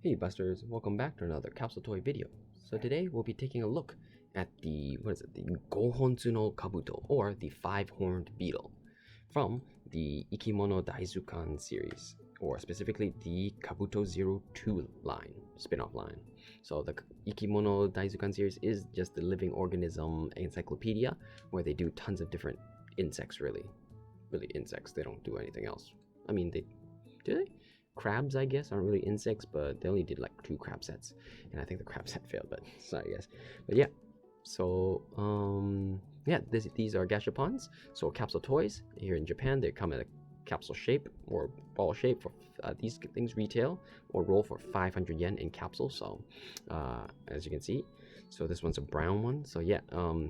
Hey Busters, welcome back to another Capsule Toy video. So today we'll be taking a look at the Gohontsuno no Kabuto, or the Five-horned Beetle, from the IkimonoZukan series, or specifically the Kabuto 02 line, spin-off line. So the IkimonoZukan series is just the living organism encyclopedia, where they do tons of different insects, really insects. They don't do anything else. I mean, do they? Crabs, I guess, aren't really insects, but they only did like 2 crab sets, and I think the crab set failed, but sorry guys. But yeah, so yeah, these are Gashapons, so capsule toys. Here in Japan, they come in a capsule shape or ball shape. For these things retail or roll for 500 yen in capsules. So as you can see, so this one's a brown one. So yeah,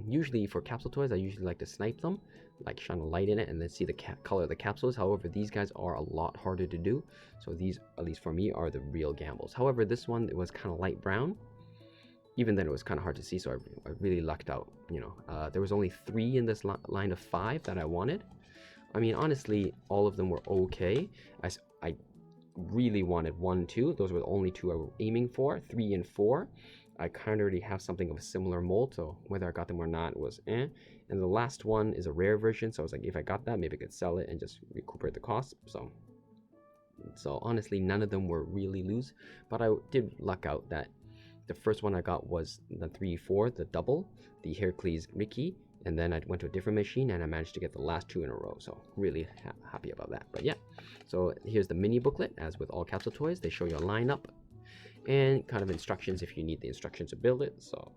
usually for capsule toys, I usually like to snipe them, like shine a light in it and then see the color of the capsules. However, these guys are a lot harder to do, so these, at least for me, are the real gambles. However, this one, it was kind of light brown. Even then, it was kind of hard to see, so I really lucked out, you know. There was only 3 in this line of 5 that I wanted. I mean, honestly, all of them were okay. I really wanted 1, 2. Those were the only 2 I was aiming for. 3 and 4, I kind of already have something of a similar mold, so whether I got them or not was eh. And the last one is a rare version, so I was like, if I got that, maybe I could sell it and just recuperate the cost. So honestly, none of them were really loose, but I did luck out that the first one I got was the 3-4, the double, the Hercules Ricky, and then I went to a different machine and I managed to get the last 2 in a row, so really happy about that. But yeah, so here's the mini booklet. As with all capsule toys, they show you a lineup and kind of instructions if you need the instructions to build it. So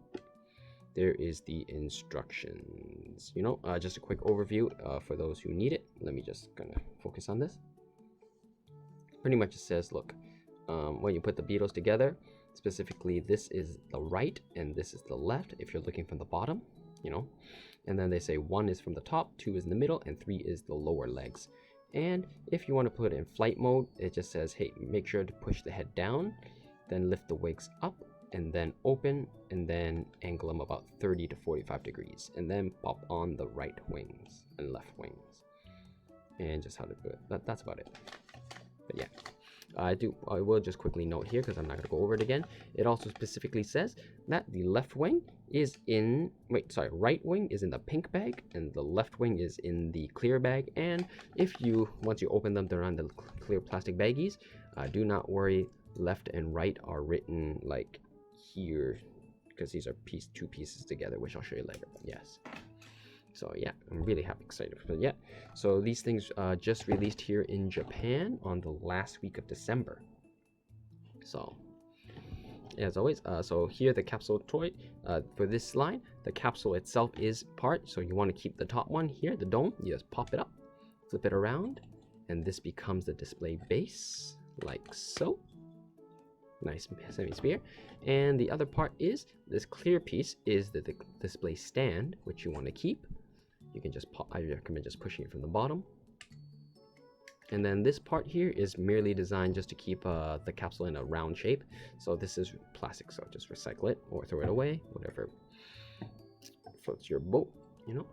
there is the instructions, you know, just a quick overview for those who need it. Let me just kind of focus on this. Pretty much it says, look, when you put the beetles together, specifically this is the right and this is the left if you're looking from the bottom, you know. And then they say 1 is from the top, 2 is in the middle, and 3 is the lower legs. And if you want to put it in flight mode, it just says, hey, make sure to push the head down, then lift the wings up, and then open, and then angle them about 30 to 45 degrees, and then pop on the right wings and left wings, and just how to do it. That's about it. But yeah, I will just quickly note here, because I'm not going to go over it again. It also specifically says that the left wing is in, right wing is in the pink bag, and the left wing is in the clear bag. And once you open them, they're on the clear plastic baggies. Do not worry, left and right are written like here, because these are 2 pieces together, which I'll show you later. But yes. So yeah, I'm really excited. But yeah, so these things just released here in Japan on the last week of December. So as always, so here the capsule toy for this line, the capsule itself is part. So you want to keep the top one here, the dome. You just pop it up, flip it around, and this becomes the display base, like so. Nice semi-sphere. And the other part is this clear piece is the display stand, which you want to keep. You can just I recommend just pushing it from the bottom. And then this part here is merely designed just to keep the capsule in a round shape. So this is plastic, so just recycle it or throw it away, whatever floats your boat, you know.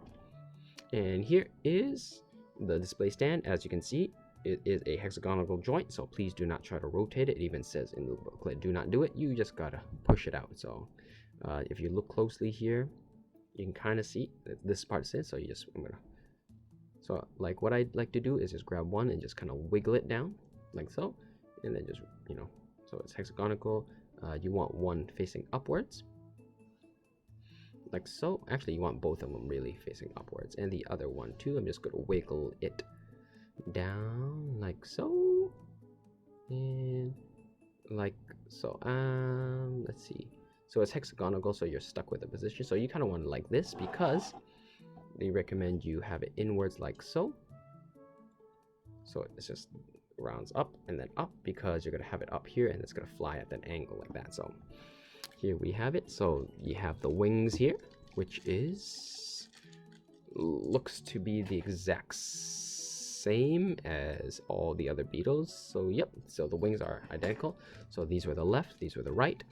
And here is the display stand. As you can see, it is a hexagonal joint, so please do not try to rotate it. It even says in the booklet, do not do it. You just gotta push it out. So if you look closely here, you can kind of see that this part says, so so like what I'd like to do is just grab one and just kind of wiggle it down like so, and then just, you know, so it's hexagonal. You want one facing upwards like so. Actually, you want both of them really facing upwards, and the other one too. I'm just gonna wiggle it down like so, and like so. Let's see. So it's hexagonal, so you're stuck with the position. So you kind of want it like this, because they recommend you have it inwards like so. So it's just rounds up and then up, because you're gonna have it up here and it's gonna fly at an angle like that. So here we have it. So you have the wings here, which looks to be the exact same as all the other beetles. So yep, so the wings are identical. So these were the left, these were the right,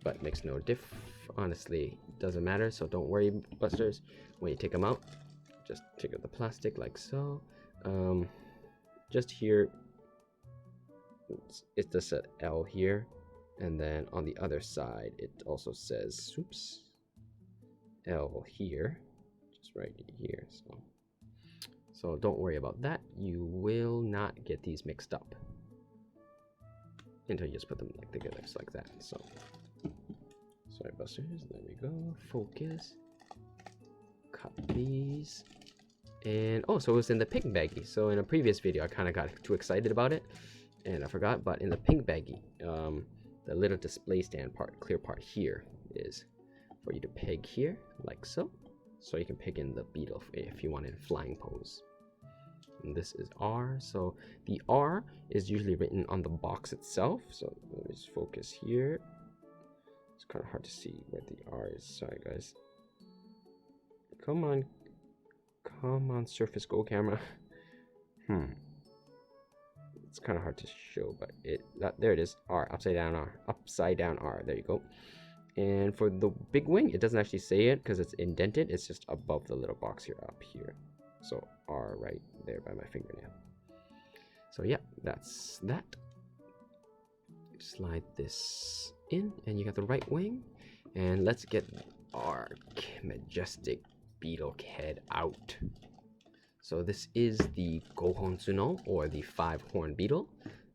but makes no diff. Honestly, doesn't matter, so don't worry, Busters. When you take them out, just take out the plastic like so. Just here, it's just an L here, and then on the other side it also says oops L here, just right here. So don't worry about that. You will not get these mixed up until you just put them like together just like that. So sorry busters, there we go, focus, cut these. And oh, so it was in the pink baggie. So in a previous video I kind of got too excited about it and I forgot, but in the pink baggie, the little display stand part, clear part here, is for you to peg here like so, so you can peg in the beetle if you want it in flying pose. And this is R. So the R is usually written on the box itself. So let me just focus here. It's kind of hard to see where the R is. Sorry guys. Come on, Surface Go camera. It's kind of hard to show, but there it is. R, upside down R. There you go. And for the big wing, it doesn't actually say it because it's indented. It's just above the little box here, up here. So R right there by my fingernail. So yeah, that's that. Slide this in and you got the right wing. And let's get our majestic beetle head out. So this is the Gohon Tsuno, or the five-horned beetle.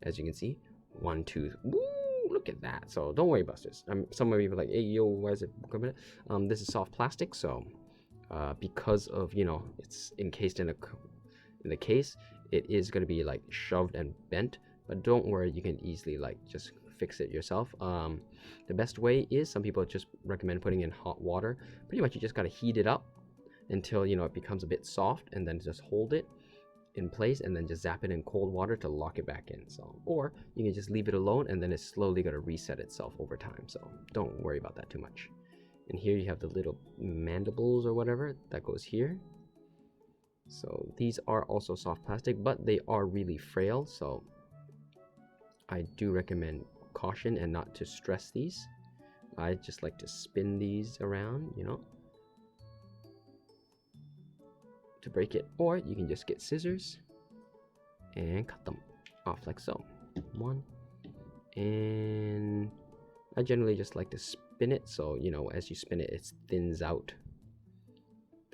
As you can see, 1, 2, woo, look at that. So don't worry, busters. Some of you are like, hey, yo, why is it coming? This is soft plastic, so because of, you know, it's encased in the case, it is going to be like shoved and bent, but don't worry, you can easily like just fix it yourself. The best way is, some people just recommend putting in hot water. Pretty much you just got to heat it up until, you know, it becomes a bit soft, and then just hold it in place and then just zap it in cold water to lock it back in. So, or you can just leave it alone and then it's slowly going to reset itself over time, so don't worry about that too much. And here you have the little mandibles or whatever that goes here. So these are also soft plastic, but they are really frail, so I do recommend caution and not to stress these. I just like to spin these around, you know, to break it, or you can just get scissors and cut them off like so. One, and I generally just like to spin it, so you know, as you spin it, it thins out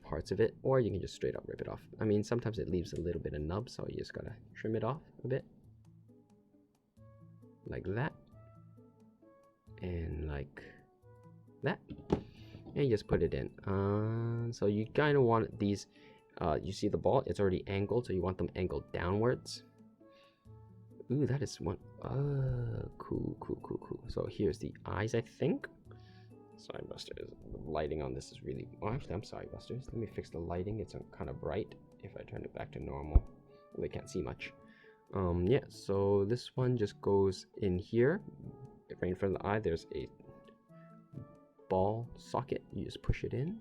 parts of it, or you can just straight up rip it off. I mean, sometimes it leaves a little bit of nub, so you just gotta trim it off a bit like that, and like that, and you just put it in. So you kind of want these, you see the ball, it's already angled, so you want them angled downwards. Ooh, that is one. Cool. So here's the eyes, I think. Sorry, Busters. The lighting on this is really... Oh, actually, I'm sorry, Busters. Let me fix the lighting. It's kind of bright. If I turn it back to normal, they can't see much. Yeah, so this one just goes in here. Right in front of the eye, there's a ball socket. You just push it in.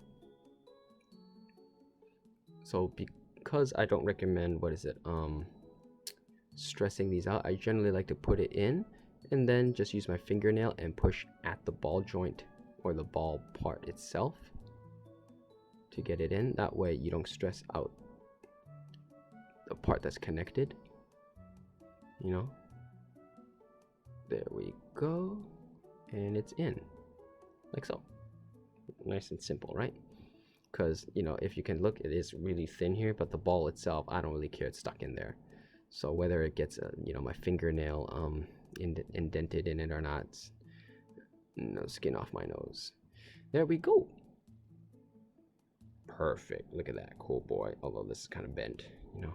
So because I don't recommend, stressing these out, I generally like to put it in and then just use my fingernail and push at the ball joint or the ball part itself to get it in. That way you don't stress out the part that's connected, you know. There we go, and it's in like so. Nice and simple, right? Because, you know, if you can look, it is really thin here, but the ball itself, I don't really care, it's stuck in there. So whether it gets you know, my fingernail indented in it or not, no skin off my nose. There we go. Perfect. Look at that. Cool boy. Although this is kind of bent, you know,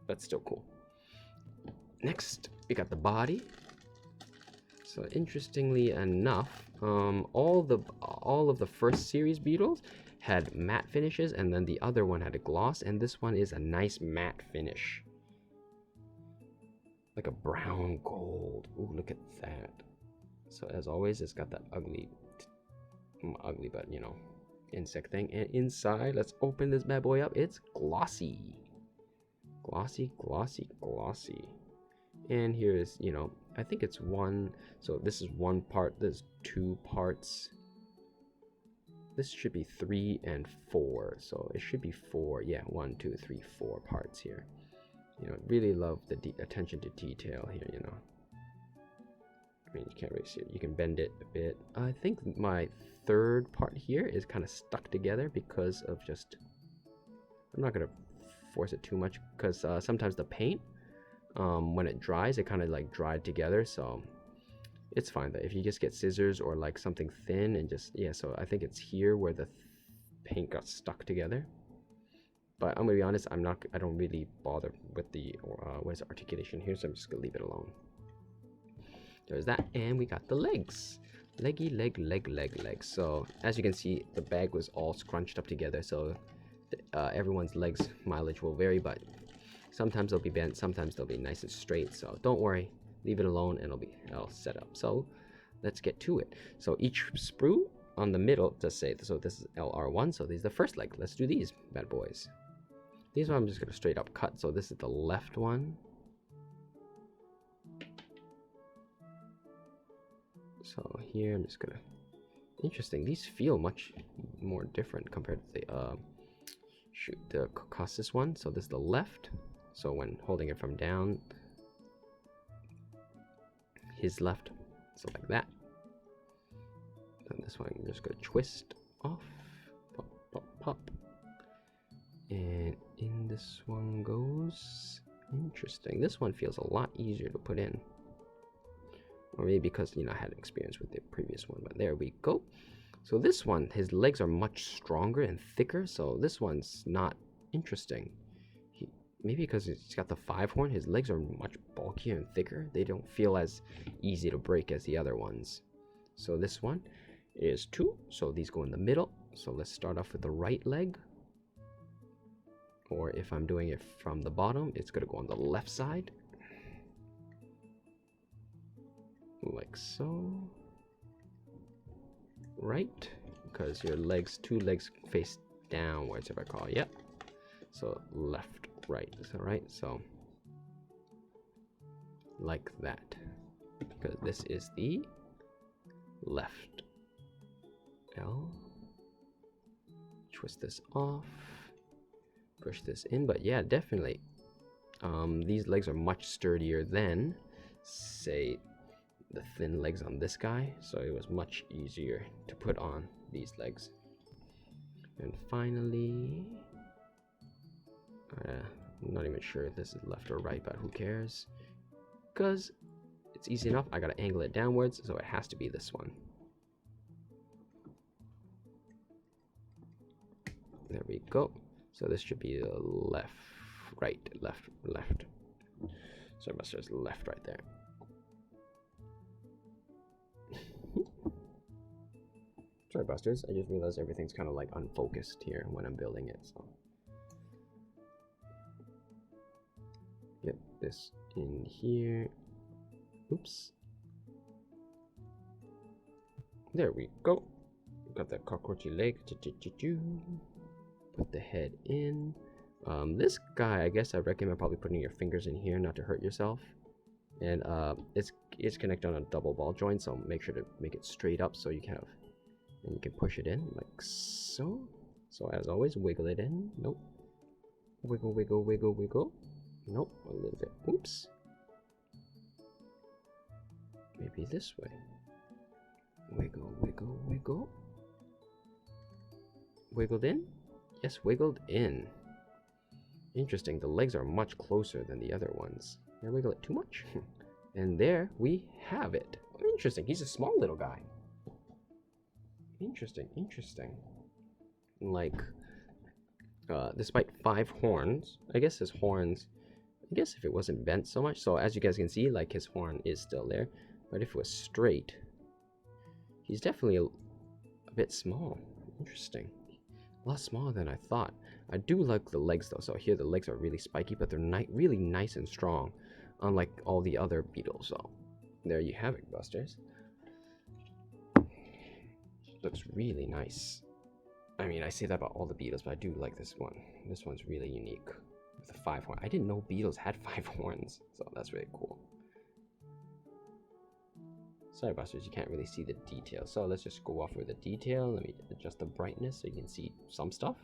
but still cool. Next, we got the body. So interestingly enough, all of the first series Beetles had matte finishes, and then the other one had a gloss, and this one is a nice matte finish. Like a brown gold. Ooh, look at that. So as always, it's got that ugly but, you know, insect thing. And inside, let's open this bad boy up. It's glossy. Glossy. And here's, you know, I think it's one. So this is one part. There's two parts. This should be 3 and 4. So it should be 4. Yeah, 1, 2, 3, 4 parts here. You know, really love the attention to detail here, you know. mean, you can't really see it. You can bend it a bit. I think my third part here is kind of stuck together because of just... I'm not going to force it too much because sometimes the paint, when it dries, it kind of like dried together. So it's fine though. If you just get scissors or like something thin and just... Yeah, so I think it's here where the paint got stuck together. But I'm going to be honest, I don't really bother with the articulation here. So I'm just going to leave it alone. There's that, and we got the legs. Leggy, leg. So as you can see, the bag was all scrunched up together. So everyone's legs mileage will vary, but sometimes they'll be bent, sometimes they'll be nice and straight. So don't worry, leave it alone, and it'll set up. So let's get to it. So each sprue on the middle does say, so this is LR1. So this is the first leg. Let's do these bad boys. These one I'm just gonna straight up cut. So this is the left one. So here I'm just gonna... Interesting, these feel much more different compared to the Caucasus one. So this is the left. So when holding it from down, his left, so like that. And this one I'm just gonna twist off, pop, pop, pop. And in this one goes... Interesting, this one feels a lot easier to put in. Or maybe because, you know, I had experience with the previous one, but there we go. So this one, his legs are much stronger and thicker, so this one's not interesting. Maybe because he's got the 5-horn, his legs are much bulkier and thicker. They don't feel as easy to break as the other ones. So this one is 2, so these go in the middle. So let's start off with the right leg. Or if I'm doing it from the bottom, it's going to go on the left side. Like so. Right, because your legs, 2 legs face downwards, if I recall. Yep. So left, right. So right, so like that, because this is the left L. Twist this off, push this in. But yeah, definitely these legs are much sturdier than, say, the thin legs on this guy, so it was much easier to put on these legs. And finally, I'm not even sure if this is left or right, but who cares, because it's easy enough. I gotta angle it downwards, so it has to be this one. There we go. So this should be the left, right, left. So it must just left right there. Sorry, Busters. I just realized everything's kind of like unfocused here when I'm building it. So get this in here. Oops. There we go. Got that cockroachy leg. Put the head in. This guy, I guess I recommend probably putting your fingers in here not to hurt yourself. And it's connected on a double ball joint, so make sure to make it straight up so you can have, and you can push it in like so. So as always, wiggle it in. Nope. Wiggle, wiggle, wiggle, wiggle. Nope, a little bit. Oops. Maybe this way. Wiggle, wiggle, wiggle. Wiggled in? Yes, wiggled in. Interesting, the legs are much closer than the other ones. Did I wiggle it too much? And there we have it. Interesting, he's a small little guy. Interesting. Like, despite 5 horns, I guess his horns, I guess if it wasn't bent so much, so as you guys can see, like his horn is still there, but if it was straight, he's definitely a bit small. Interesting. A lot smaller than I thought. I do like the legs though, so here the legs are really spiky, but they're really nice and strong, unlike all the other beetles. So there you have it, Busters. Looks really nice. I mean, I say that about all the beetles, but I do like this one. This one's really unique with the 5 horn. I didn't know beetles had 5 horns, so that's really cool. Sorry, Busters, you can't really see the detail. So let's just go off with the detail. Let me adjust the brightness so you can see some stuff.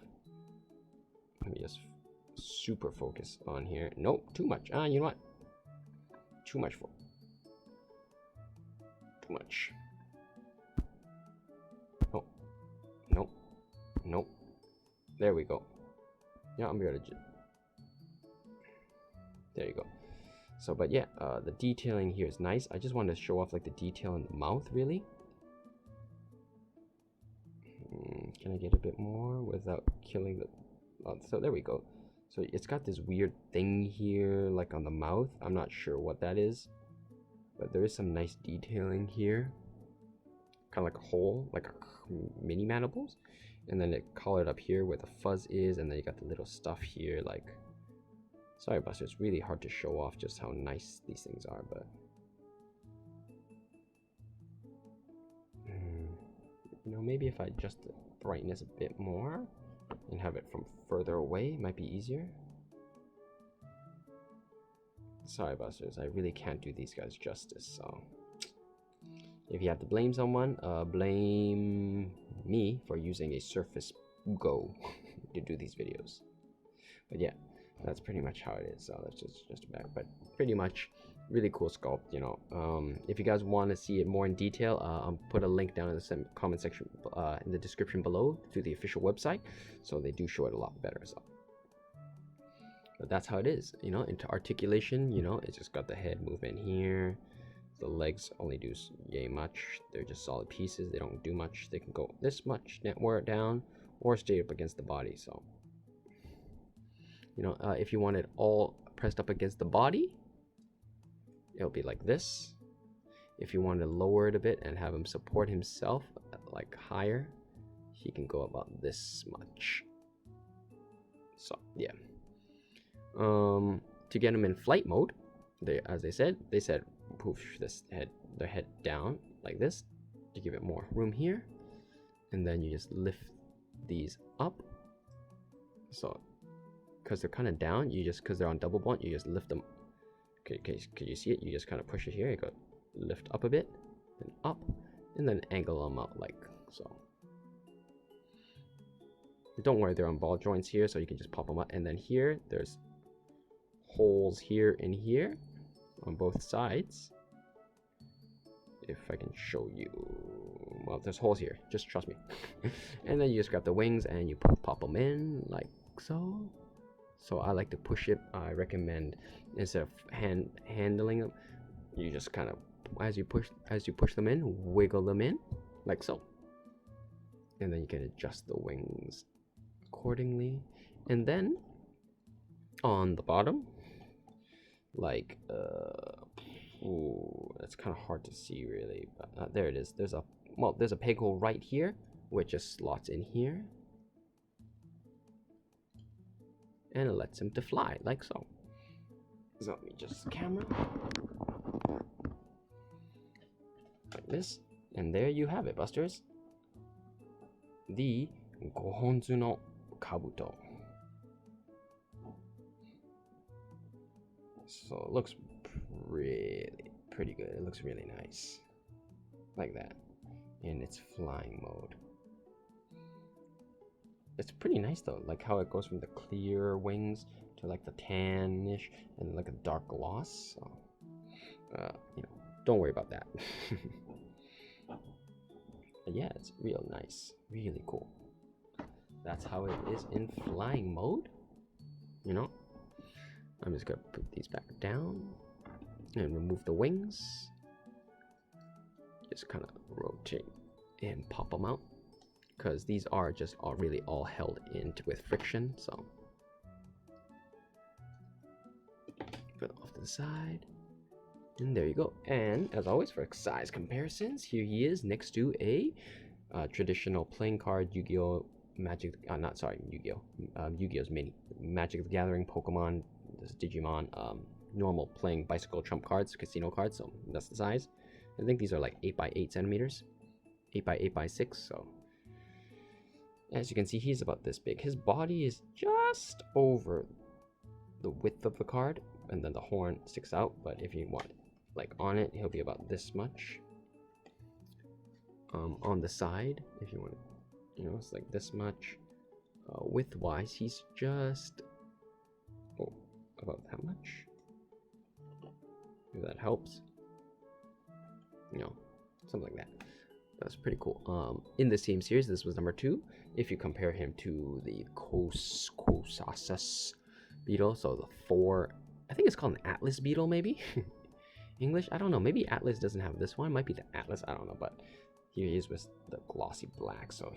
Let me just super focus on here. Nope, too much. You know what? Too much for. too much. Oh, nope, nope. There we go. Yeah, I'm gonna. There you go. So, but yeah, the detailing here is nice. I just wanted to show off like the detail in the mouth, really. Can I get a bit more without killing the... so there we go. So it's got this weird thing here, like on the mouth. I'm not sure what that is, but there is some nice detailing here. Kind of like a hole, like a mini mandibles. And then it colored up here where the fuzz is, and then you got the little stuff here, like... Sorry, Buster, it's really hard to show off just how nice these things are, but... You know, maybe if I adjust the brightness a bit more and have it from further away, it might be easier. Sorry, Busters, I really can't do these guys justice, so... If you have to blame someone, blame me for using a Surface Go to do these videos. But yeah, that's pretty much how it is. So that's just back, but pretty much really cool sculpt, you know. If you guys want to see it more in detail, I'll put a link down in the comment section in the description below to the official website, so they do show it a lot better. So, but that's how it is, you know. Into articulation, you know, it's just got the head movement here. The legs only do yay much. They're just solid pieces. They don't do much. They can go this much, wear it down, or stay up against the body. So, you know, if you want it all pressed up against the body, it'll be like this. If you want to lower it a bit and have him support himself like higher, he can go about this much. So yeah. To get him in flight mode, as they said push the head down like this to give it more room here, and then you just lift these up. So because they're kind of down, you just, because they're on double bond, you just lift them. Okay, can you see it? You just kind of push it here. You go lift up a bit, and up, and then angle them out like so. Don't worry, they're on ball joints here, so you can just pop them up. And then here, there's holes here and here on both sides. If I can show you, well, there's holes here. Just trust me. And then you just grab the wings and you pop them in like so. So I like to push it. I recommend instead of handling them, you just kind of as you push them in, wiggle them in like so. And then you can adjust the wings accordingly. And then on the bottom, like ooh, that's kind of hard to see really, but there it is. There's a peg hole right here which just slots in here, and it lets him to fly like so. So let me just camera like this, and there you have it, Busters. The Gohontsuno no Kabuto. So it looks pretty good. It looks really nice like that in its flying mode. It's pretty nice though, like how it goes from the clear wings to like the tannish and like a dark gloss. So you know, don't worry about that. But yeah, it's real nice, really cool. That's how it is in flying mode, you know. I'm just gonna put these back down and remove the wings. Just kind of rotate and pop them out, because these are just really all held in with friction. So put it off to the side, and there you go. And as always, for Excise Comparisons, here he is next to a traditional playing card Yu-Gi-Oh! Magic, not sorry, Yu-Gi-Oh! Yu-Gi-Oh's mini Magic the Gathering, Pokemon, this is Digimon, normal playing bicycle trump cards, casino cards. So that's the size. I think these are like 8 by 8 centimeters, 8 by 8 by 6. So as you can see, he's about this big. His body is just over the width of the card, and then the horn sticks out. But if you want like on it, he'll be about this much. On the side, if you want, you know, it's like this much. Width wise, he's just about that much. If that helps. You know, something like that. That's pretty cool. In the same series, this was number 2. If you compare him to the Caucasus Beetle, so the 4, I think it's called an Atlas Beetle, maybe. English, I don't know. Maybe Atlas doesn't have this one. It might be the Atlas, I don't know. But here he is with the glossy black, so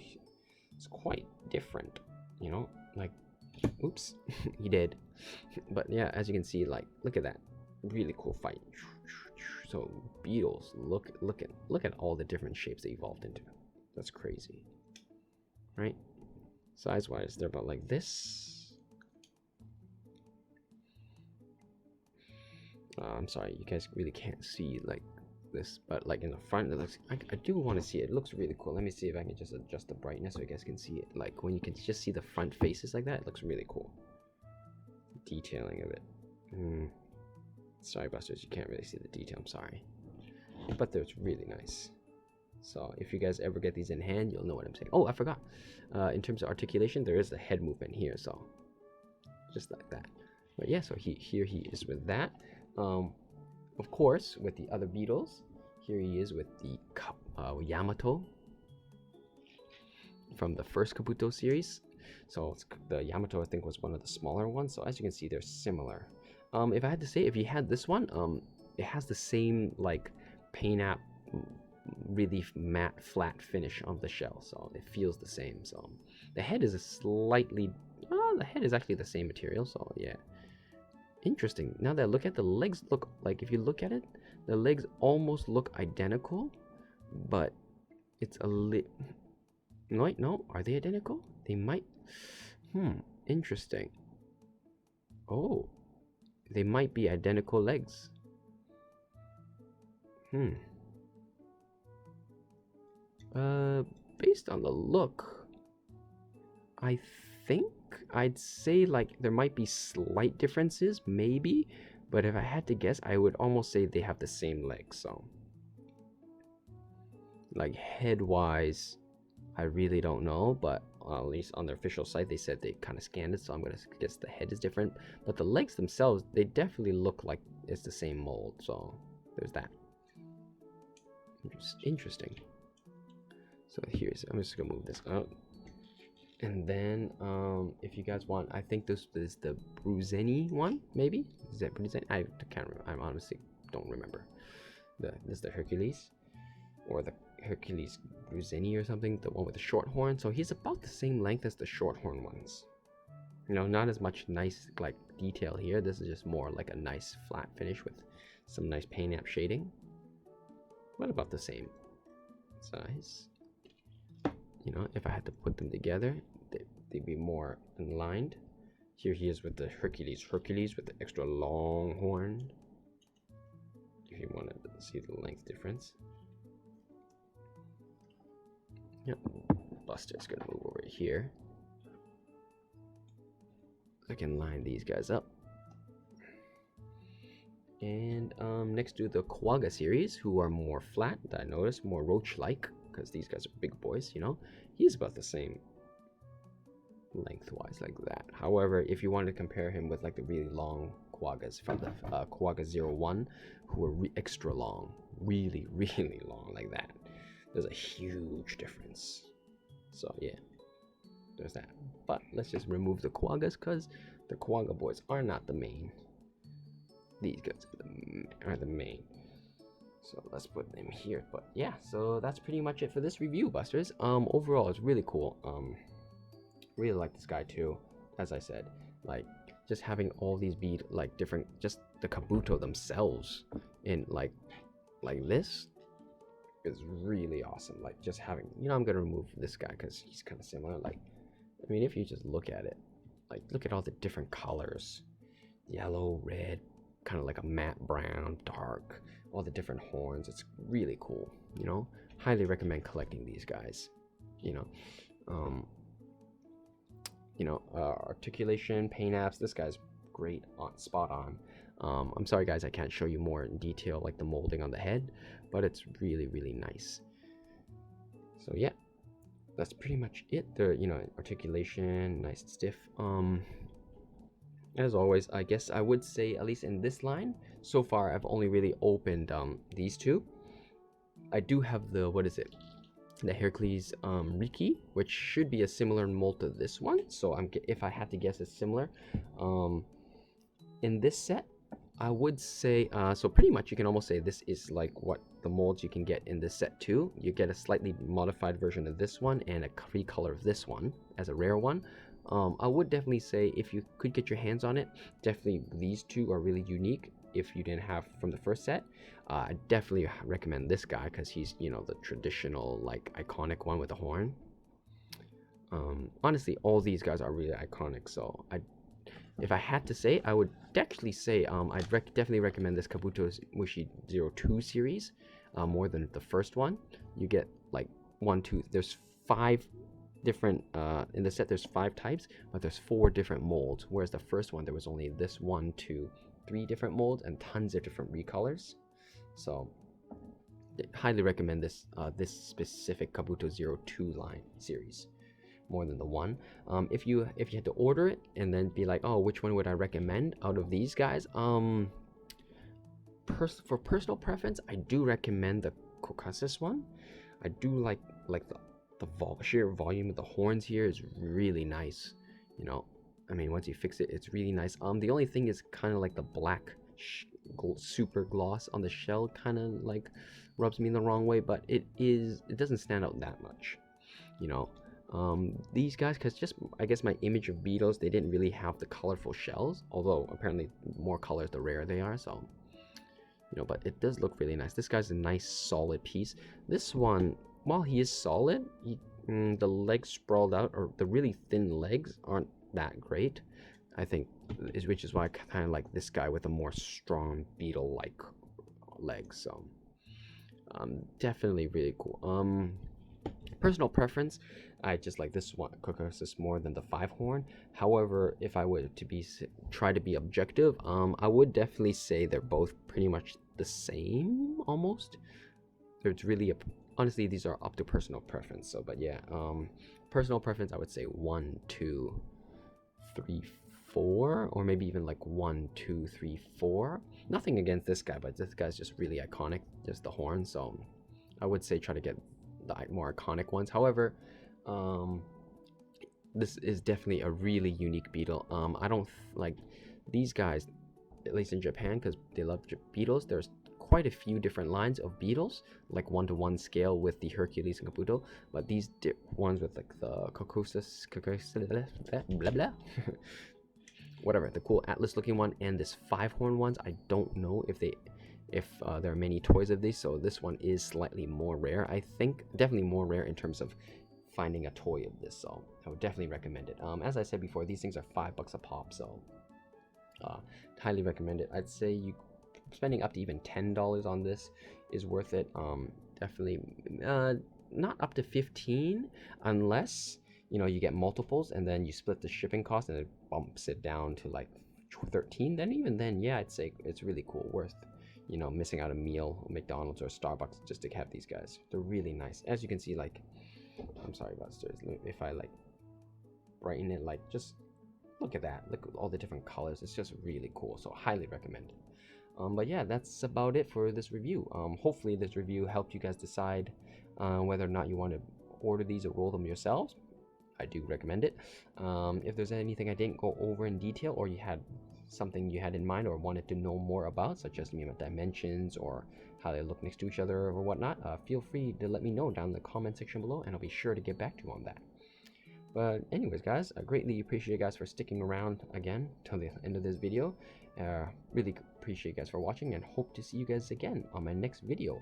it's quite different, you know. Like, oops, he did. But yeah, as you can see, like, look at that, really cool fight. So beetles, look at all the different shapes they evolved into. That's crazy, right? Size wise, they're about like this. I'm sorry, you guys really can't see like this, but like in the front, it looks, I do want to see it. It looks really cool. Let me see if I can just adjust the brightness so you guys can see it. Like when you can just see the front faces like that, it looks really cool. Detailing of it. Sorry, Busters, you can't really see the detail. I'm sorry, but it's really nice. So if you guys ever get these in hand, you'll know what I'm saying. Oh, I forgot. In terms of articulation, there is the head movement here, so just like that. But yeah, so here he is with that. Of course, with the other beetles, here he is with the Yamato from the first Kabuto series. So the Yamato, I think, was one of the smaller ones. So as you can see, they're similar. If I had to say, if you had this one, it has the same like paint app, really matte, flat finish of the shell. So it feels the same. So the head is a slightly, the head is actually the same material. So yeah. Interesting. Now that I look at the legs, look like, if you look at it, the legs almost look identical, but it's a no, are they identical? They might. Interesting. Oh, they might be identical legs. Based on the look, I think I'd say like there might be slight differences, maybe, but if I had to guess, I would almost say they have the same legs. So like head wise, I really don't know, but at least on their official site they said they kind of scanned it, so I'm gonna guess the head is different, but the legs themselves, they definitely look like it's the same mold. So there's that. Interesting. So here's, I'm just gonna move this out. And then, if you guys want, I think this is the Bruzeni one, maybe? Is that Bruzeni? I can't remember. I honestly don't remember. This is the Hercules, or the Hercules Bruzeni or something, the one with the short horn. So he's about the same length as the short horn ones. You know, not as much nice, like, detail here. This is just more like a nice flat finish with some nice paint app shading. But about the same size. You know, if I had to put them together, they'd be more aligned. Here he is with the Hercules with the extra long horn. If you want to see the length difference. Yep, Buster's gonna move over here. I can line these guys up. And next to the Quagga series, who are more flat, I noticed, more roach-like, because these guys are big boys, you know. He's about the same lengthwise, like that. However, if you wanted to compare him with like the really long Quaggas from the Quagga 01, who are extra long, really, really long, like that, there's a huge difference. So yeah, there's that. But let's just remove the Quaggas, because the Quagga boys are not the main. These guys are the main. So let's put them here. But yeah, so that's pretty much it for this review, Busters. Overall, it's really cool. Really like this guy too. As I said, like just having all these like different, just the Kabuto themselves in like this is really awesome. Like just having, you know, I'm gonna remove this guy because he's kind of similar. Like, I mean, if you just look at it, like look at all the different colors, yellow, red, kind of like a matte brown, dark, all the different horns. It's really cool, you know. Highly recommend collecting these guys, you know. Articulation, paint apps, this guy's great, spot on. I'm sorry guys, I can't show you more in detail like the molding on the head, but it's really, really nice. So yeah, that's pretty much it. The, you know, articulation, nice and stiff. As always, I guess I would say, at least in this line, so far I've only really opened these two. I do have the, what is it? The Hercules Ricky, which should be a similar mold to this one. So if I had to guess, it's similar. In this set, I would say, so pretty much you can almost say this is like what the molds you can get in this set too. You get a slightly modified version of this one and a recolor of this one as a rare one. I would definitely say if you could get your hands on it, definitely these two are really unique if you didn't have from the first set. I definitely recommend this guy because he's, you know, the traditional, like, iconic one with the horn. Honestly, all these guys are really iconic, so if I had to say, I would actually say I'd definitely recommend this Kabutomushi 02 series more than the first one. You get like there's 5 different, in the set there's 5 types, but there's 4 different molds, whereas the first one there was only this 1, 2, 3 different molds and tons of different recolors. So highly recommend this this specific Kabuto 02 line series more than the one. If you had to order it and then be like, oh, which one would I recommend out of these guys, for personal preference, I do recommend the Caucasus one. I do like the sheer volume of the horns here is really nice. You know, I mean, once you fix it, it's really nice. The only thing is kind of like the black super gloss on the shell kind of like rubs me the wrong way, but it doesn't stand out that much, you know. These guys, because just I guess my image of beetles, they didn't really have the colorful shells, although apparently more colors the rarer they are, so you know, but it does look really nice. This guy's a nice solid piece. This one, while he is solid, the legs sprawled out, or the really thin legs aren't that great, I think, which is why I kind of like this guy with a more strong beetle-like legs. So definitely really cool. Personal preference, I just like this one Caucasus more than the 5-horn. However, if I were to try to be objective, I would definitely say they're both pretty much the same almost. There's really honestly, these are up to personal preference. So, but yeah, personal preference, I would say 1, 2, 3, 4, or maybe even like 1, 2, 3, 4. Nothing against this guy, but this guy's just really iconic, just the horn. So I would say try to get the more iconic ones. However, this is definitely a really unique beetle. I don't like these guys, at least in Japan, because they love beetles. There's quite a few different lines of beetles, like 1-to-1 scale with the Hercules and Kabuto, but these ones with like the Caucasus blah blah whatever, the cool atlas looking one, and this 5-horn ones, I don't know if there are many toys of these, so this one is slightly more rare. I think definitely more rare in terms of finding a toy of this, so I would definitely recommend it. As I said before, these things are $5 a pop, so highly recommend it. I'd say spending up to even $10 on this is worth it. Definitely not up to 15 unless, you know, you get multiples and then you split the shipping cost and it bumps it down to like 13. Then even then, yeah, I'd say it's really cool, worth, you know, missing out a meal at McDonald's or Starbucks just to have these guys. They're really nice. As you can see, like, I'm sorry about this. If I like brighten it, like, just look at that. Look at all the different colors. It's just really cool. So highly recommend it. But yeah, that's about it for this review. Hopefully this review helped you guys decide whether or not you want to order these or roll them yourselves. I do recommend it. If there's anything I didn't go over in detail, or you had something you had in mind or wanted to know more about, such as dimensions or how they look next to each other or whatnot, feel free to let me know down in the comment section below, and I'll be sure to get back to you on that. But anyways, guys, I greatly appreciate you guys for sticking around again till the end of this video. Really appreciate you guys for watching, and hope to see you guys again on my next video.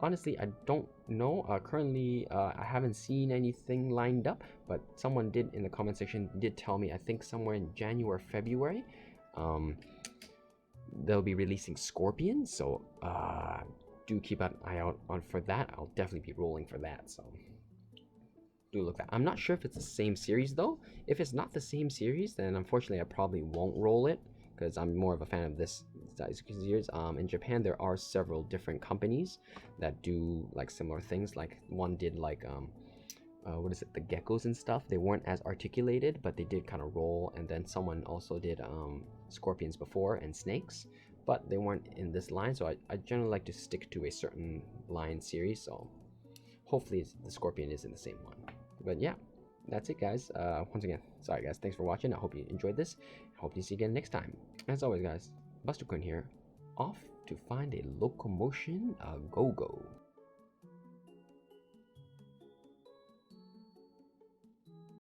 Honestly, I don't know. Currently, I haven't seen anything lined up, but someone did in the comment section did tell me, I think somewhere in January or February, they'll be releasing Scorpions. So do keep an eye out for that. I'll definitely be rolling for that. So do look that. I'm not sure if it's the same series though. If it's not the same series, then unfortunately I probably won't roll it, because I'm more of a fan of this series. In Japan, there are several different companies that do like similar things. Like one did like what is it, the geckos and stuff. They weren't as articulated, but they did kind of roll. And then someone also did scorpions before and snakes, but they weren't in this line. So I generally like to stick to a certain lion series, so hopefully the scorpion is in the same one. But yeah, that's it, guys. Once again, sorry guys, thanks for watching. I hope you enjoyed this. I hope to see you again next time. As always, guys, Buster-kun here, off to find a locomotion go-go.